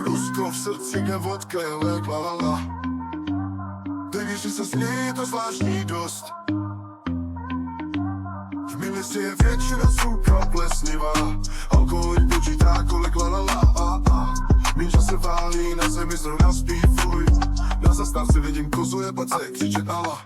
Rusko v srdci, kde vodka je lék, la la la. Ty víš, že se směje, to zvláštní dost. V mém městě je většina suka plesnivá. Alkoholik počítá kolik la la la. Minča se válí, na zemi zrovna spí, fuj. Na zastávce vidím kozu jebat se, křičet ala.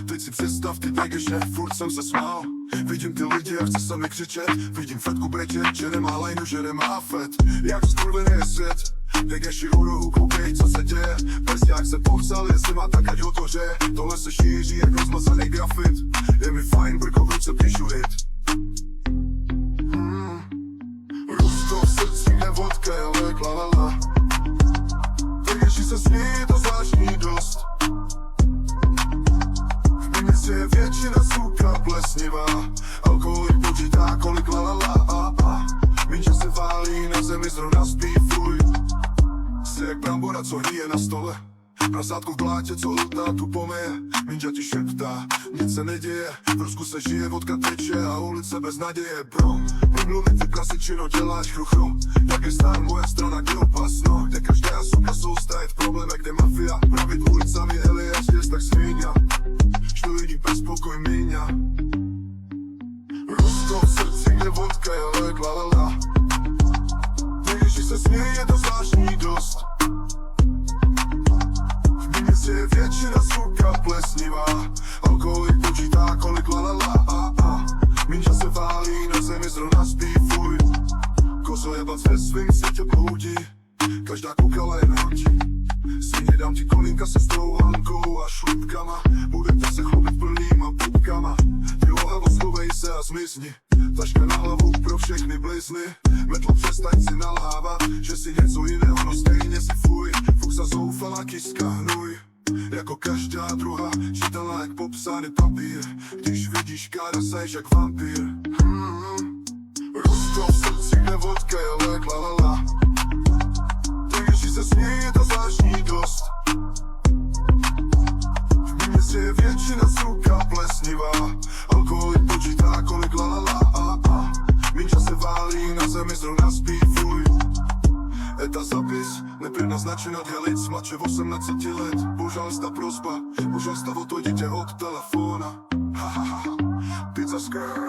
Teď si představ, ty že furt jsem se smál. Vidím ty lidi, jak chce se mi křičet. Vidím Fetku brečet, že nemá lajnu, že nemá fet. Jak skurvený je svět. Degeši u rohu, koukej, co se děje. Prsták se popsal, jestli má tak, ať ho to že. Tohle se šíří jak rozmazaný grafit. Je mi fajn, brko v ruce píšu hit. Rusko v srdci, kde vodka je lék, la la la. Degeši se směje, to zvláštní dost. Je většina suka plesnivá. Alkoholik počítá kolik la la la. Minča se válí, na zemi zrovna spí, fuj. Jsi jak brambora, co hníje na stole. Prasátko v blátě, co hltá tu pomeje. Minča ti šeptá, nic se neděje. V Rusku se žije, vodka teče a ulice bez naděje, bro. Promluvit ty prasičino, děláš chruchru. Jak je stár moja strana, kde opasno. Kde každá suka soustaje v problémech, kde mafia. Pravit ulicami Elias, jest tak svinia. Što lidí bez pokoj míňa. Rusko v srdci, kde vodka je lék, la la la. Když se směje, je to zvláštní dost. V mém městě je většina suka plesnivá. Alkoholik počítá kolik la la la. Minča se válí, na zemi zrovna spí, fuj. Kozo jebat ve svým světě bloudí. Každá koukala je nahotí. Svině dám ti kolínka se strou Hankou a šlupkama. Budete se chlubit plnýma pupkama. Jo, Evo, schovej se a zmizni. Taška na hlavu pro všechny blizny. Metlo, přestaň si nalhávat, že si něco jiného, no stejně si fuj. Fuksa zoufalá kiska, hnuj. Jako každá druhá, čítala jak popsaný papír. Když vidíš kára, seš jak vampír. Rusko v srdci, kde vodka je lék, la la la. Když se směje, je to zvláštní dost. V mém městě je většina suka plesnivá. Alkoholik počítá kolik la la la. Minča se válí, na zemi zrovna spí, fuj. Eta zapis, nepřednaznačen od helic, mladše 18 let. Božalsta prosba, božalsta o to dítě od telefona. Pizza skrr.